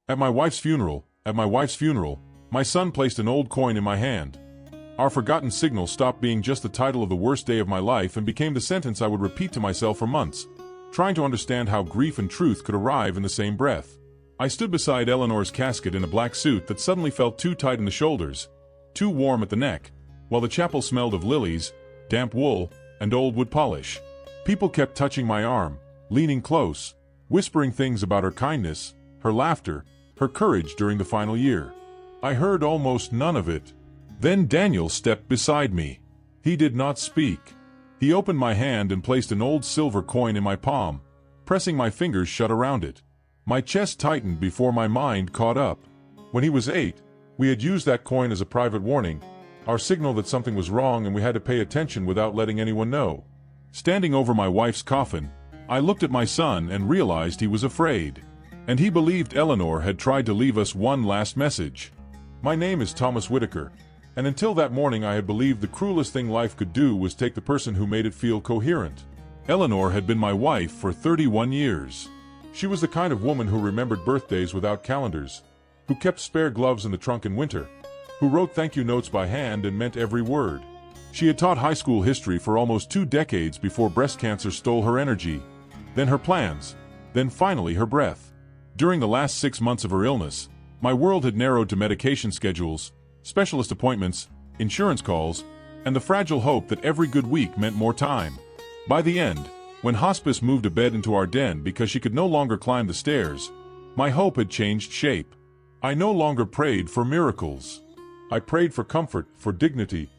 At my wife's funeral, my son placed an old coin in my hand. Our forgotten signal stopped being just the title of the worst day of my life and became the sentence I would repeat to myself for months, trying to understand how grief and truth could arrive in the same breath. I stood beside Eleanor's casket in a black suit that suddenly felt too tight in the shoulders, too warm at the neck, while the chapel smelled of lilies, damp wool, and old wood polish. People kept touching my arm, leaning close, whispering things about her kindness, her laughter, her courage during the final year. I heard almost none of it. Then Daniel stepped beside me. He did not speak. He opened my hand and placed an old silver coin in my palm, pressing my fingers shut around it. My chest tightened before my mind caught up. When he was 8, we had used that coin as a private warning, our signal that something was wrong and we had to pay attention without letting anyone know. Standing over my wife's coffin, I looked at my son and realized he was afraid. And he believed Eleanor had tried to leave us one last message. My name is Thomas Whitaker, and until that morning I had believed the cruelest thing life could do was take the person who made it feel coherent. Eleanor had been my wife for 31 years. She was the kind of woman who remembered birthdays without calendars, who kept spare gloves in the trunk in winter, who wrote thank you notes by hand and meant every word. She had taught high school history for almost 2 decades before breast cancer stole her energy, then her plans, then finally her breath. During the last 6 months of her illness, my world had narrowed to medication schedules, specialist appointments, insurance calls, and the fragile hope that every good week meant more time. By the end, when hospice moved a bed into our den because she could no longer climb the stairs, my hope had changed shape. I no longer prayed for miracles. I prayed for comfort, for dignity,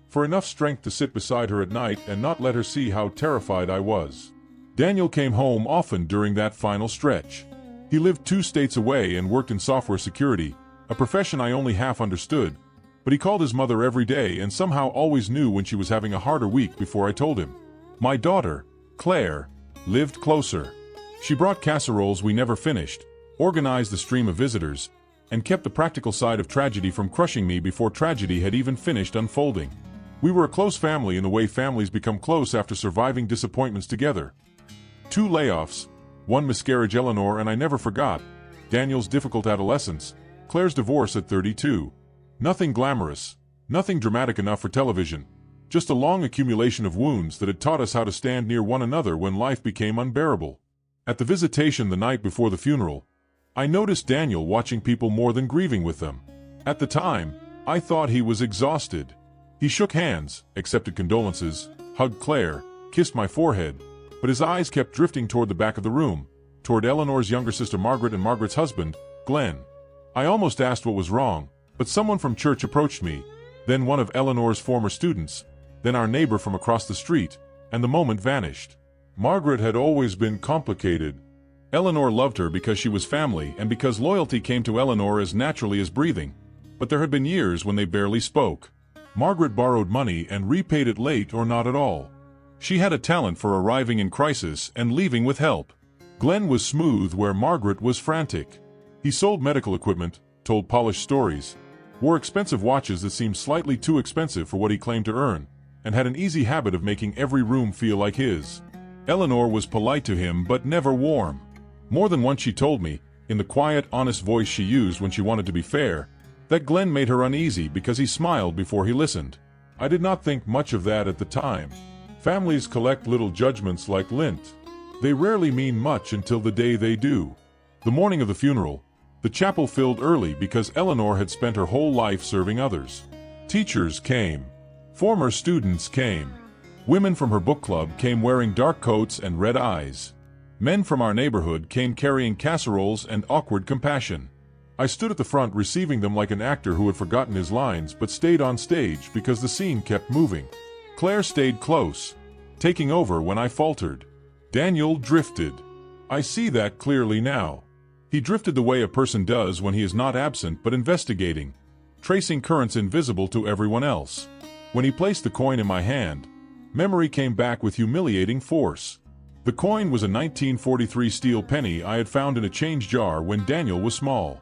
for enough strength to sit beside her at night and not let her see how terrified I was. Daniel came home often during that final stretch. He lived 2 states away and worked in software security, a profession I only half understood, but he called his mother every day and somehow always knew when she was having a harder week before I told him. My daughter, Claire, lived closer. She brought casseroles we never finished, organized the stream of visitors, and kept the practical side of tragedy from crushing me before tragedy had even finished unfolding. We were a close family in the way families become close after surviving disappointments together. 2 layoffs, 1 miscarriage. Eleanor and I never forgot. Daniel's difficult adolescence, Claire's divorce at 32. Nothing glamorous, nothing dramatic enough for television, just a long accumulation of wounds that had taught us how to stand near one another when life became unbearable. At the visitation the night before the funeral, I noticed Daniel watching people more than grieving with them. At the time, I thought he was exhausted. He shook hands, accepted condolences, hugged Claire, kissed my forehead, but his eyes kept drifting toward the back of the room, toward Eleanor's younger sister Margaret and Margaret's husband, Glenn. I almost asked what was wrong, but someone from church approached me, then one of Eleanor's former students, then our neighbor from across the street, and the moment vanished. Margaret had always been complicated. Eleanor loved her because she was family and because loyalty came to Eleanor as naturally as breathing, but there had been years when they barely spoke. Margaret borrowed money and repaid it late or not at all. She had a talent for arriving in crisis and leaving with help. Glenn was smooth where Margaret was frantic. He sold medical equipment, told polished stories, wore expensive watches that seemed slightly too expensive for what he claimed to earn, and had an easy habit of making every room feel like his. Eleanor was polite to him but never warm. More than once she told me, in the quiet, honest voice she used when she wanted to be fair, that Glenn made her uneasy because he smiled before he listened. I did not think much of that at the time. Families collect little judgments like lint. They rarely mean much until the day they do. The morning of the funeral, the chapel filled early because Eleanor had spent her whole life serving others. Teachers came. Former students came. Women from her book club came wearing dark coats and red eyes. Men from our neighborhood came carrying casseroles and awkward compassion. I stood at the front receiving them like an actor who had forgotten his lines but stayed on stage because the scene kept moving. Claire stayed close, taking over when I faltered. Daniel drifted. I see that clearly now. He drifted the way a person does when he is not absent but investigating, tracing currents invisible to everyone else. When he placed the coin in my hand, memory came back with humiliating force. The coin was a 1943 steel penny I had found in a change jar when Daniel was small.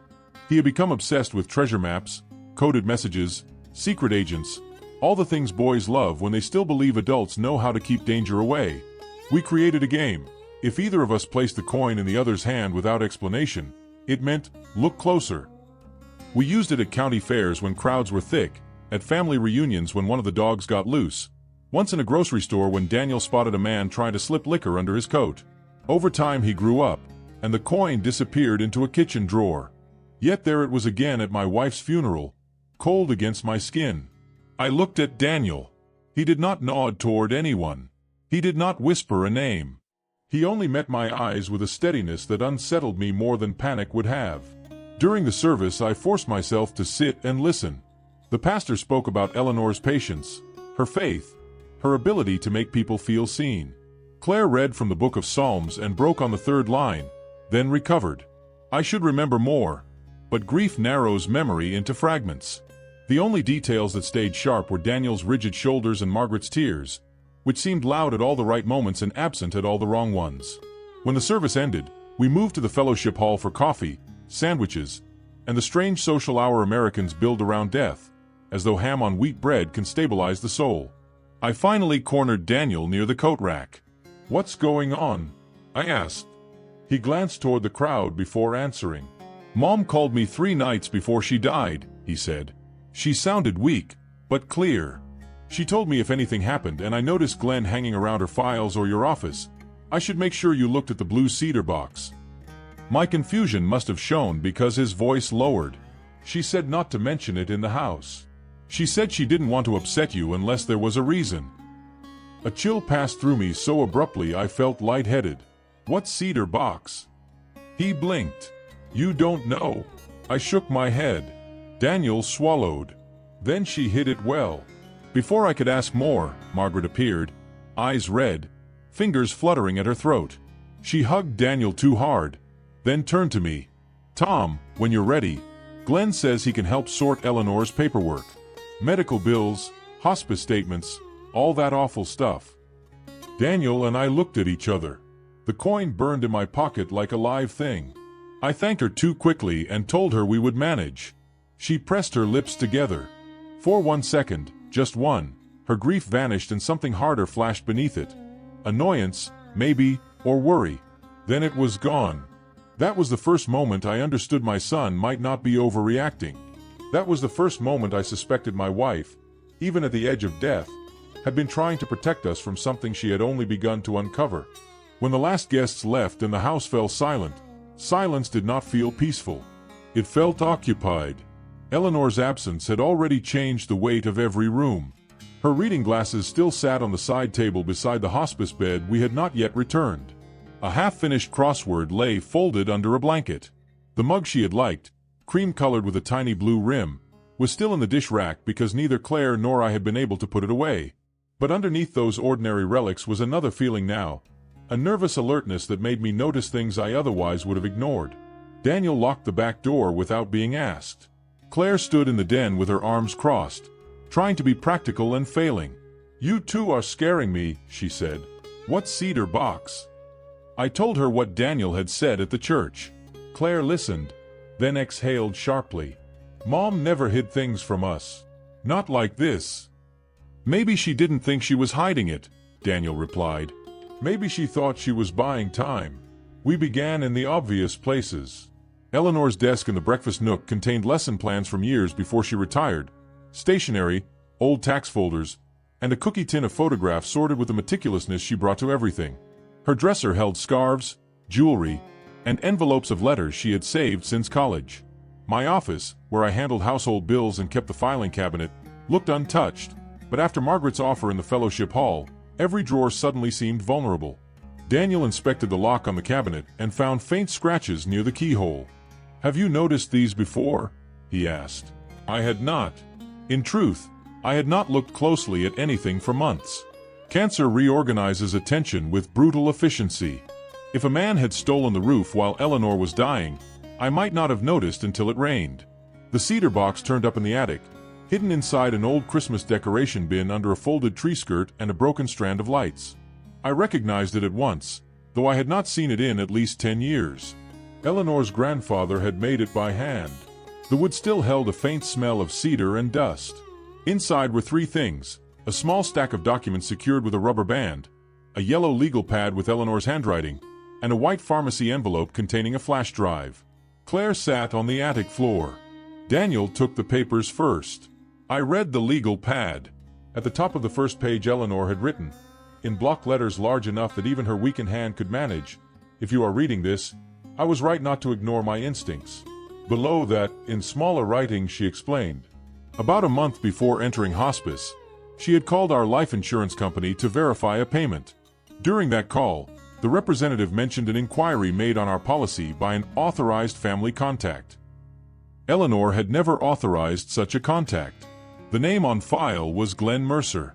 He had become obsessed with treasure maps, coded messages, secret agents, all the things boys love when they still believe adults know how to keep danger away. We created a game. If either of us placed the coin in the other's hand without explanation, It meant, look closer. We used it at county fairs when crowds were thick, at family reunions when one of the dogs got loose, once in a grocery store when Daniel spotted a man trying to slip liquor under his coat. Over time he grew up, and the coin disappeared into a kitchen drawer. Yet there it was again at my wife's funeral, cold against my skin. I looked at Daniel. He did not nod toward anyone. He did not whisper a name. He only met my eyes with a steadiness that unsettled me more than panic would have. During the service I forced myself to sit and listen. The pastor spoke about Eleanor's patience, her faith, her ability to make people feel seen. Claire read from the book of Psalms and broke on the third line, then recovered. I should remember more, but grief narrows memory into fragments. The only details that stayed sharp were Daniel's rigid shoulders and Margaret's tears, which seemed loud at all the right moments and absent at all the wrong ones. When the service ended, we moved to the fellowship hall for coffee, sandwiches, and the strange social hour Americans build around death, as though ham on wheat bread can stabilize the soul. I finally cornered Daniel near the coat rack. "What's going on?" I asked. He glanced toward the crowd before answering. "Mom called me 3 nights before she died," he said. "She sounded weak, but clear. She told me if anything happened and I noticed Glenn hanging around her files or your office, I should make sure you looked at the blue cedar box." My confusion must have shown because his voice lowered. "She said not to mention it in the house. She said she didn't want to upset you unless there was a reason." A chill passed through me so abruptly I felt lightheaded. "What cedar box?" He blinked. "You don't know." I shook my head. Daniel swallowed. "Then she hid it well." Before I could ask more, Margaret appeared, eyes red, fingers fluttering at her throat. She hugged Daniel too hard, then turned to me. "Tom, when you're ready, Glenn says he can help sort Eleanor's paperwork. Medical bills, hospice statements, all that awful stuff." Daniel and I looked at each other. The coin burned in my pocket like a live thing. I thanked her too quickly and told her we would manage. She pressed her lips together. For 1 second, just one, her grief vanished and something harder flashed beneath it. Annoyance, maybe, or worry. Then it was gone. That was the first moment I understood my son might not be overreacting. That was the first moment I suspected my wife, even at the edge of death, had been trying to protect us from something she had only begun to uncover. When the last guests left and the house fell silent, silence did not feel peaceful. It felt occupied. Eleanor's absence had already changed the weight of every room. Her reading glasses still sat on the side table beside the hospice bed we had not yet returned. A half-finished crossword lay folded under a blanket. The mug she had liked, cream-colored with a tiny blue rim, was still in the dish rack because neither Claire nor I had been able to put it away. But underneath those ordinary relics was another feeling now, a nervous alertness that made me notice things I otherwise would have ignored. Daniel locked the back door without being asked. Claire stood in the den with her arms crossed, trying to be practical and failing. "You two are scaring me," she said. "What cedar box?" I told her what Daniel had said at the church. Claire listened, then exhaled sharply. "Mom never hid things from us. Not like this." "Maybe she didn't think she was hiding it," Daniel replied. "Maybe she thought she was buying time. We began in the obvious places." Eleanor's desk in the breakfast nook contained lesson plans from years before she retired, stationery, old tax folders, and a cookie tin of photographs sorted with the meticulousness she brought to everything. Her dresser held scarves, jewelry, and envelopes of letters she had saved since college. My office, where I handled household bills and kept the filing cabinet, looked untouched, but after Margaret's offer in the fellowship hall, every drawer suddenly seemed vulnerable. Daniel inspected the lock on the cabinet and found faint scratches near the keyhole. "Have you noticed these before?" he asked. I had not. In truth, I had not looked closely at anything for months. Cancer reorganizes attention with brutal efficiency. If a man had stolen the roof while Eleanor was dying, I might not have noticed until it rained. The cedar box turned up in the attic, hidden inside an old Christmas decoration bin under a folded tree skirt and a broken strand of lights. I recognized it at once, though I had not seen it in at least 10 years. Eleanor's grandfather had made it by hand. The wood still held a faint smell of cedar and dust. Inside were 3 things: a small stack of documents secured with a rubber band, a yellow legal pad with Eleanor's handwriting, and a white pharmacy envelope containing a flash drive. Claire sat on the attic floor. Daniel took the papers first. I read the legal pad. At the top of the first page, Eleanor had written, in block letters large enough that even her weakened hand could manage, "If you are reading this, I was right not to ignore my instincts." Below that, in smaller writing, she explained, about a month before entering hospice, she had called our life insurance company to verify a payment. During that call, the representative mentioned an inquiry made on our policy by an authorized family contact. Eleanor had never authorized such a contact. The name on file was Glenn Mercer.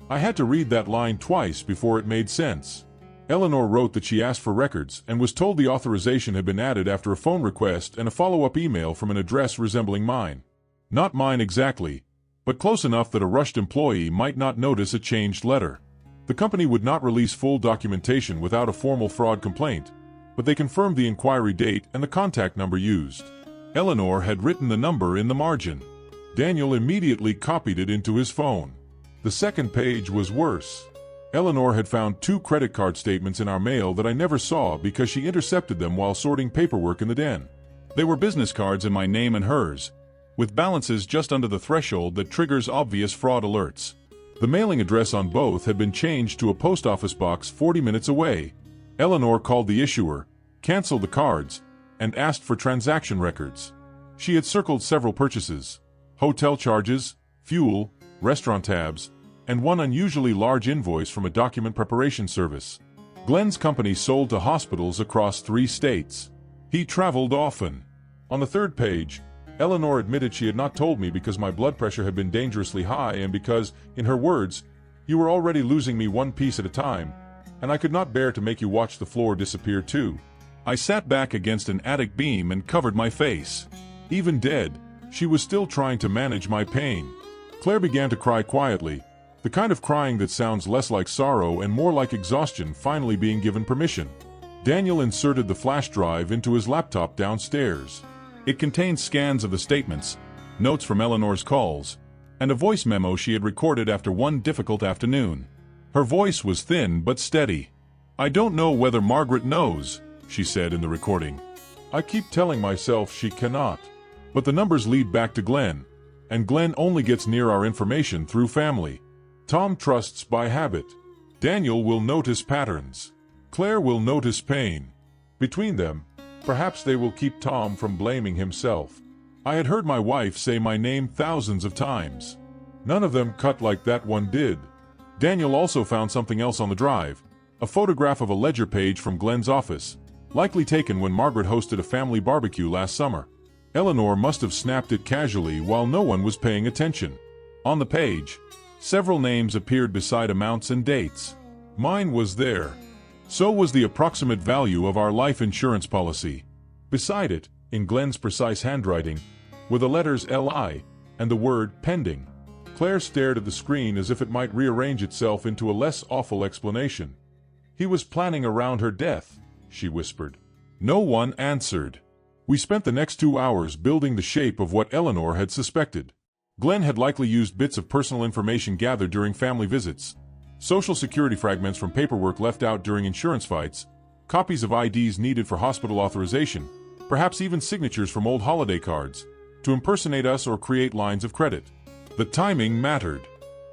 I had to read that line twice before it made sense. Eleanor wrote that she asked for records and was told the authorization had been added after a phone request and a follow-up email from an address resembling mine. Not mine exactly, but close enough that a rushed employee might not notice a changed letter. The company would not release full documentation without a formal fraud complaint, but they confirmed the inquiry date and the contact number used. Eleanor had written the number in the margin. Daniel immediately copied it into his phone. The second page was worse. Eleanor had found 2 credit card statements in our mail that I never saw because she intercepted them while sorting paperwork in the den. They were business cards in my name and hers, with balances just under the threshold that triggers obvious fraud alerts. The mailing address on both had been changed to a post office box 40 minutes away. Eleanor called the issuer, canceled the cards, and asked for transaction records. She had circled several purchases: hotel charges, fuel, restaurant tabs, and one unusually large invoice from a document preparation service. Glenn's company sold to hospitals across 3 states. He traveled often. On the third page, Eleanor admitted she had not told me because my blood pressure had been dangerously high and because, in her words, "You were already losing me one piece at a time, and I could not bear to make you watch the floor disappear too." I sat back against an attic beam and covered my face. Even dead, she was still trying to manage my pain. Claire began to cry quietly, the kind of crying that sounds less like sorrow and more like exhaustion finally being given permission. Daniel inserted the flash drive into his laptop downstairs. It contained scans of the statements, notes from Eleanor's calls, and a voice memo she had recorded after one difficult afternoon. Her voice was thin but steady. "I don't know whether Margaret knows," she said in the recording. "I keep telling myself she cannot. But the numbers lead back to Glenn, and Glenn only gets near our information through family. Tom trusts by habit. Daniel will notice patterns. Claire will notice pain. Between them, perhaps they will keep Tom from blaming himself." I had heard my wife say my name thousands of times. None of them cut like that one did. Daniel also found something else on the drive, a photograph of a ledger page from Glenn's office, likely taken when Margaret hosted a family barbecue last summer. Eleanor must have snapped it casually while no one was paying attention. On the page, several names appeared beside amounts and dates. Mine was there. So was the approximate value of our life insurance policy. Beside it, in Glenn's precise handwriting, were the letters LI and the word pending. Claire stared at the screen as if it might rearrange itself into a less awful explanation. "He was planning around her death," she whispered. No one answered. We spent the next 2 hours building the shape of what Eleanor had suspected. Glenn had likely used bits of personal information gathered during family visits, Social Security fragments from paperwork left out during insurance fights, copies of IDs needed for hospital authorization, perhaps even signatures from old holiday cards, to impersonate us or create lines of credit. The timing mattered.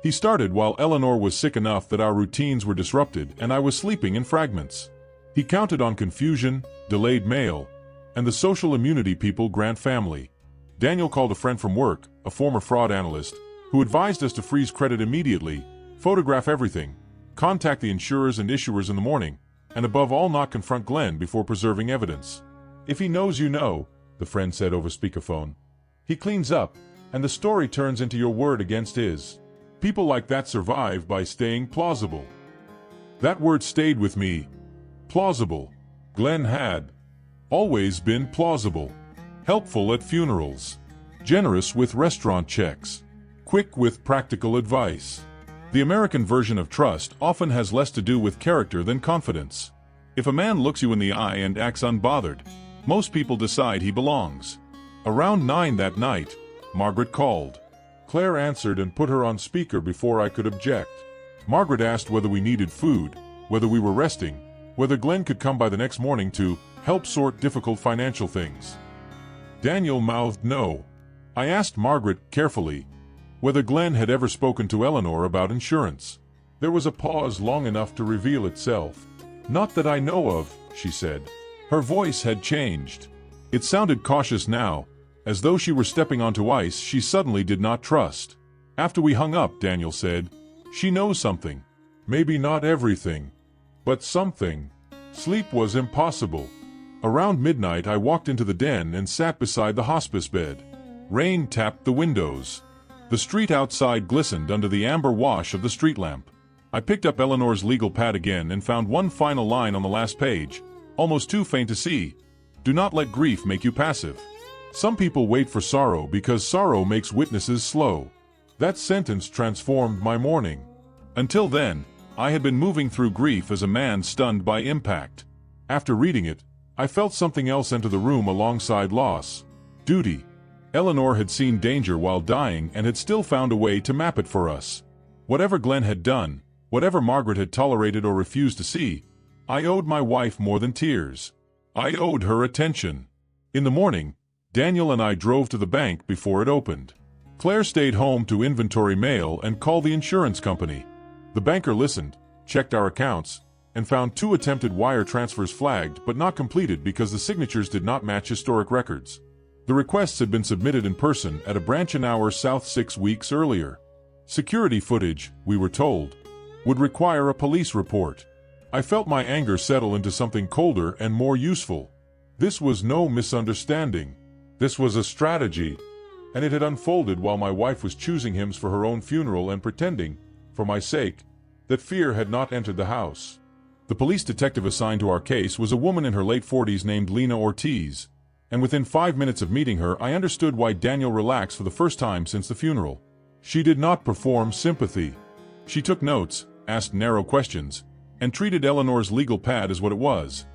He started while Eleanor was sick enough that our routines were disrupted and I was sleeping in fragments. He counted on confusion, delayed mail, and the social immunity people grant family. Daniel called a friend from work, a former fraud analyst, who advised us to freeze credit immediately, photograph everything, contact the insurers and issuers in the morning, and above all not confront Glenn before preserving evidence. "If he knows you know," the friend said over speakerphone, "he cleans up, and the story turns into your word against his. People like that survive by staying plausible." That word stayed with me. Plausible. Glenn had always been plausible. Helpful at funerals. Generous with restaurant checks. Quick with practical advice. The American version of trust often has less to do with character than confidence. If a man looks you in the eye and acts unbothered, most people decide he belongs. Around 9 that night, Margaret called. Claire answered and put her on speaker before I could object. Margaret asked whether we needed food, whether we were resting, whether Glenn could come by the next morning to help sort difficult financial things. Daniel mouthed no. I asked Margaret, carefully, whether Glenn had ever spoken to Eleanor about insurance. There was a pause long enough to reveal itself. Not that I know of, she said. Her voice had changed. It sounded cautious now, as though she were stepping onto ice she suddenly did not trust. After we hung up, Daniel said, she knows something. Maybe not everything, but something. Sleep was impossible. Around midnight I walked into the den and sat beside the hospice bed. Rain tapped the windows. The street outside glistened under the amber wash of the street lamp. I picked up Eleanor's legal pad again and found one final line on the last page, almost too faint to see. Do not let grief make you passive. Some people wait for sorrow because sorrow makes witnesses slow. That sentence transformed my morning. Until then, I had been moving through grief as a man stunned by impact. After reading it, I felt something else enter the room alongside loss. Duty. Eleanor had seen danger while dying and had still found a way to map it for us. Whatever Glenn had done, whatever Margaret had tolerated or refused to see, I owed my wife more than tears. I owed her attention. In the morning, Daniel and I drove to the bank before it opened. Claire stayed home to inventory mail and call the insurance company. The banker listened, checked our accounts, and found 2 attempted wire transfers flagged but not completed because the signatures did not match historic records. The requests had been submitted in person at a branch an hour south 6 weeks earlier. Security footage, we were told, would require a police report. I felt my anger settle into something colder and more useful. This was no misunderstanding. This was a strategy, and it had unfolded while my wife was choosing hymns for her own funeral and pretending, for my sake, that fear had not entered the house. The police detective assigned to our case was a woman in her late 40s named Lena Ortiz, and within 5 minutes of meeting her I understood why Daniel relaxed for the first time since the funeral. She did not perform sympathy. She took notes, asked narrow questions, and treated Eleanor's legal pad as what it was,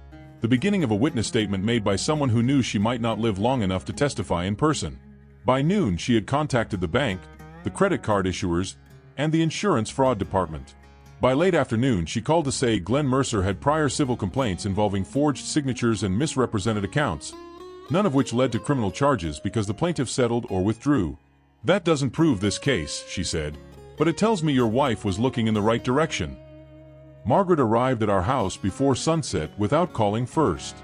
the beginning of a witness statement made by someone who knew she might not live long enough to testify in person. By noon she had contacted the bank, the credit card issuers, and the insurance fraud department. By late afternoon she called to say Glenn Mercer had prior civil complaints involving forged signatures and misrepresented accounts, none of which led to criminal charges because the plaintiff settled or withdrew. That doesn't prove this case, she said, but it tells me your wife was looking in the right direction. Margaret arrived at our house before sunset without calling first.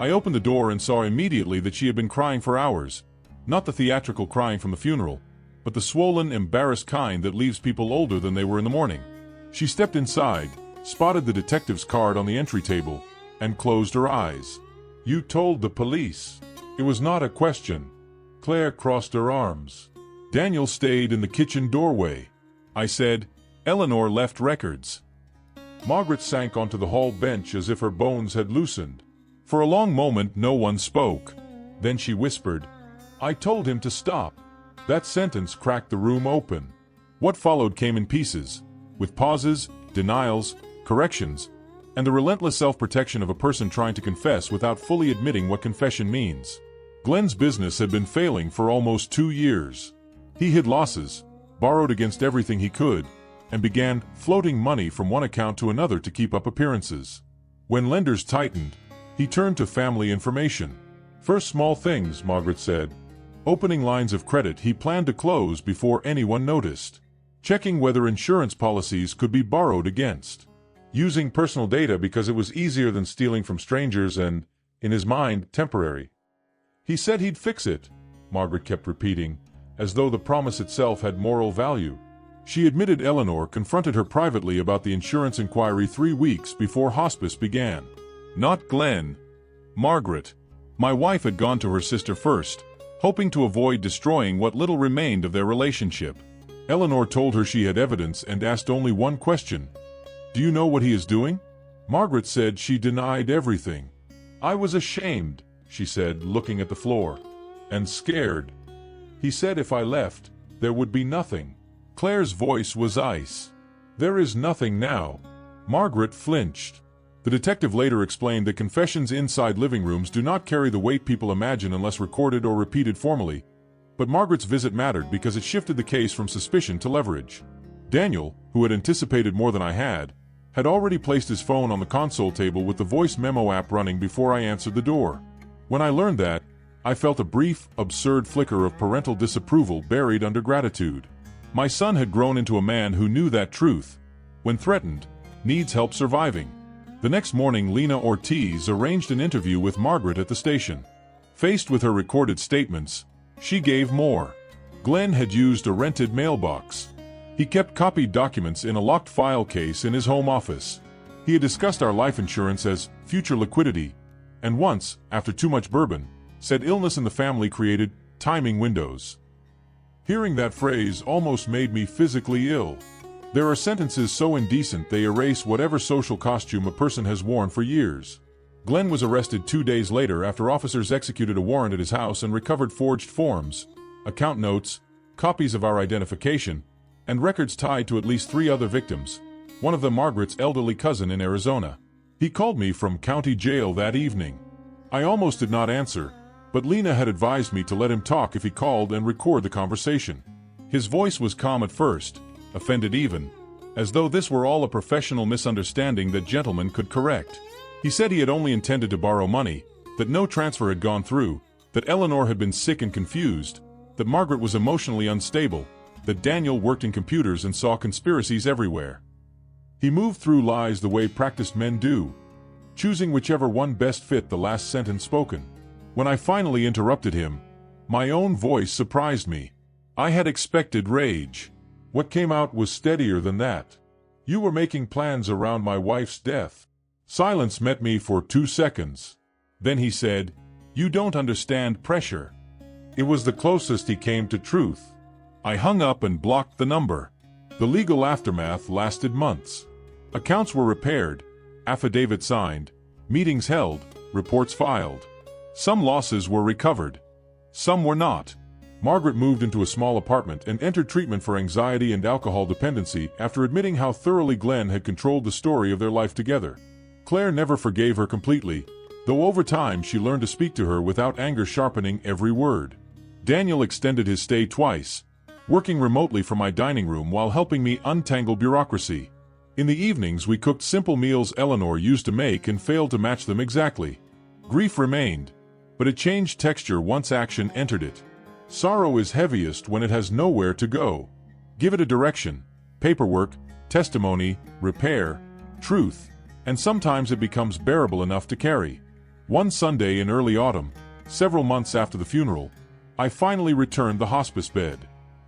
I opened the door and saw immediately that she had been crying for hours, not the theatrical crying from the funeral, but the swollen, embarrassed kind that leaves people older than they were in the morning. She stepped inside, spotted the detective's card on the entry table, and closed her eyes. You told the police. It was not a question. Claire crossed her arms. Daniel stayed in the kitchen doorway. I said, Eleanor left records. Margaret sank onto the hall bench as if her bones had loosened. For a long moment no one spoke. Then she whispered, I told him to stop. That sentence cracked the room open. What followed came in pieces, with pauses, denials, corrections, and the relentless self-protection of a person trying to confess without fully admitting what confession means. Glenn's business had been failing for almost 2 years. He hid losses, borrowed against everything he could, and began floating money from one account to another to keep up appearances. When lenders tightened, he turned to family information. First small things, Margaret said. Opening lines of credit he planned to close before anyone noticed. Checking whether insurance policies could be borrowed against. Using personal data because it was easier than stealing from strangers and, in his mind, temporary. He said he'd fix it, Margaret kept repeating, as though the promise itself had moral value. She admitted Eleanor confronted her privately about the insurance inquiry 3 weeks before hospice began. Not Glenn. Margaret. My wife had gone to her sister first, hoping to avoid destroying what little remained of their relationship. Eleanor told her she had evidence and asked only one question. Do you know what he is doing? Margaret said she denied everything. I was ashamed, she said, looking at the floor, and scared. He said if I left, there would be nothing. Claire's voice was ice. There is nothing now. Margaret flinched. The detective later explained that confessions inside living rooms do not carry the weight people imagine unless recorded or repeated formally, but Margaret's visit mattered because it shifted the case from suspicion to leverage. Daniel, who had anticipated more than I had already placed his phone on the console table with the voice memo app running before I answered the door. When I learned that, I felt a brief, absurd flicker of parental disapproval buried under gratitude. My son had grown into a man who knew that truth, when threatened, needs help surviving. The next morning, Lena Ortiz arranged an interview with Margaret at the station. Faced with her recorded statements, she gave more. Glenn had used a rented mailbox. He kept copied documents in a locked file case in his home office. He had discussed our life insurance as future liquidity, and once, after too much bourbon, said illness in the family created timing windows. Hearing that phrase almost made me physically ill. There are sentences so indecent they erase whatever social costume a person has worn for years. Glenn was arrested 2 days later after officers executed a warrant at his house and recovered forged forms, account notes, copies of our identification, and records tied to at least 3 other victims, one of them Margaret's elderly cousin in Arizona. He called me from county jail that evening. I almost did not answer, but Lena had advised me to let him talk if he called and record the conversation. His voice was calm at first, offended even, as though this were all a professional misunderstanding that gentlemen could correct. He said he had only intended to borrow money, that no transfer had gone through, that Eleanor had been sick and confused, that Margaret was emotionally unstable, that Daniel worked in computers and saw conspiracies everywhere. He moved through lies the way practiced men do, choosing whichever one best fit the last sentence spoken. When I finally interrupted him, my own voice surprised me. I had expected rage. What came out was steadier than that. You were making plans around my wife's death. Silence met me for 2 seconds. Then he said, "You don't understand pressure." It was the closest he came to truth. I hung up and blocked the number. The legal aftermath lasted months. Accounts were repaired, affidavits signed, meetings held, reports filed. Some losses were recovered. Some were not. Margaret moved into a small apartment and entered treatment for anxiety and alcohol dependency after admitting how thoroughly Glenn had controlled the story of their life together. Claire never forgave her completely, though over time she learned to speak to her without anger sharpening every word. Daniel extended his stay twice, working remotely from my dining room while helping me untangle bureaucracy. In the evenings we cooked simple meals Eleanor used to make and failed to match them exactly. Grief remained, but it changed texture once action entered it. Sorrow is heaviest when it has nowhere to go. Give it a direction, paperwork, testimony, repair, truth, and sometimes it becomes bearable enough to carry. One Sunday in early autumn, several months after the funeral, I finally returned the hospice bed.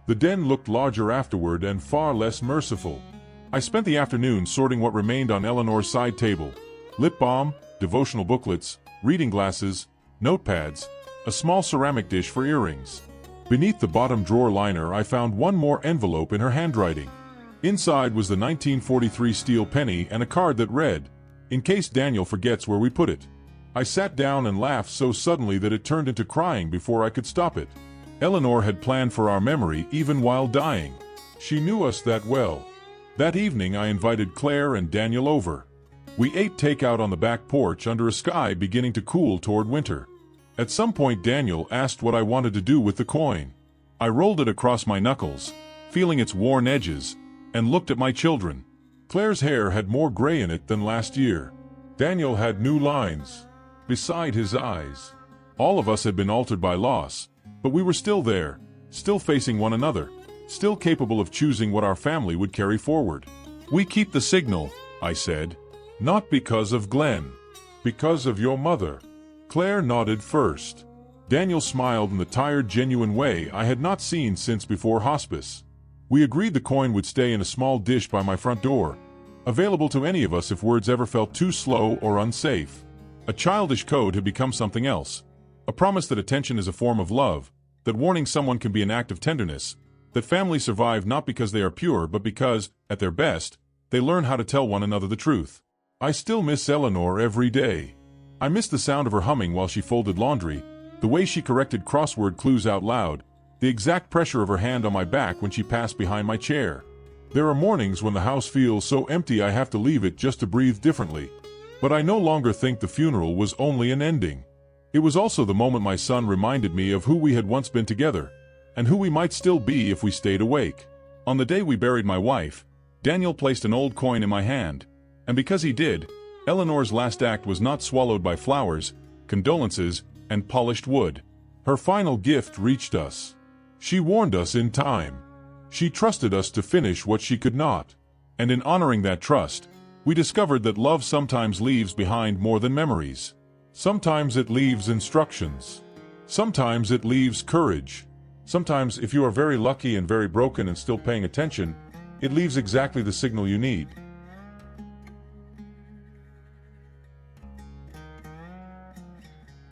The den looked larger afterward and far less merciful. I spent the afternoon sorting what remained on Eleanor's side table: lip balm, devotional booklets, reading glasses, notepads, a small ceramic dish for earrings. Beneath the bottom drawer liner I found one more envelope in her handwriting. Inside was the 1943 steel penny and a card that read, "In case Daniel forgets where we put it." I sat down and laughed so suddenly that it turned into crying before I could stop it. Eleanor had planned for our memory even while dying. She knew us that well. That evening I invited Claire and Daniel over. We ate takeout on the back porch under a sky beginning to cool toward winter. At some point Daniel asked what I wanted to do with the coin. I rolled it across my knuckles, feeling its worn edges, and looked at my children. Claire's hair had more gray in it than last year. Daniel had new lines beside his eyes. All of us had been altered by loss, but we were still there, still facing one another, still capable of choosing what our family would carry forward. "We keep the signal," I said. "Not because of Glenn. Because of your mother." Claire nodded first. Daniel smiled in the tired, genuine way I had not seen since before hospice. We agreed the coin would stay in a small dish by my front door, available to any of us if words ever felt too slow or unsafe. A childish code had become something else. A promise that attention is a form of love, that warning someone can be an act of tenderness, that families survive not because they are pure but because, at their best, they learn how to tell one another the truth. I still miss Eleanor every day. I miss the sound of her humming while she folded laundry, the way she corrected crossword clues out loud, the exact pressure of her hand on my back when she passed behind my chair. There are mornings when the house feels so empty I have to leave it just to breathe differently. But I no longer think the funeral was only an ending. It was also the moment my son reminded me of who we had once been together, and who we might still be if we stayed awake. On the day we buried my wife, Daniel placed an old coin in my hand, and because he did, Eleanor's last act was not swallowed by flowers, condolences, and polished wood. Her final gift reached us. She warned us in time. She trusted us to finish what she could not. And in honoring that trust, we discovered that love sometimes leaves behind more than memories. Sometimes it leaves instructions. Sometimes it leaves courage. Sometimes, if you are very lucky and very broken and still paying attention, it leaves exactly the signal you need.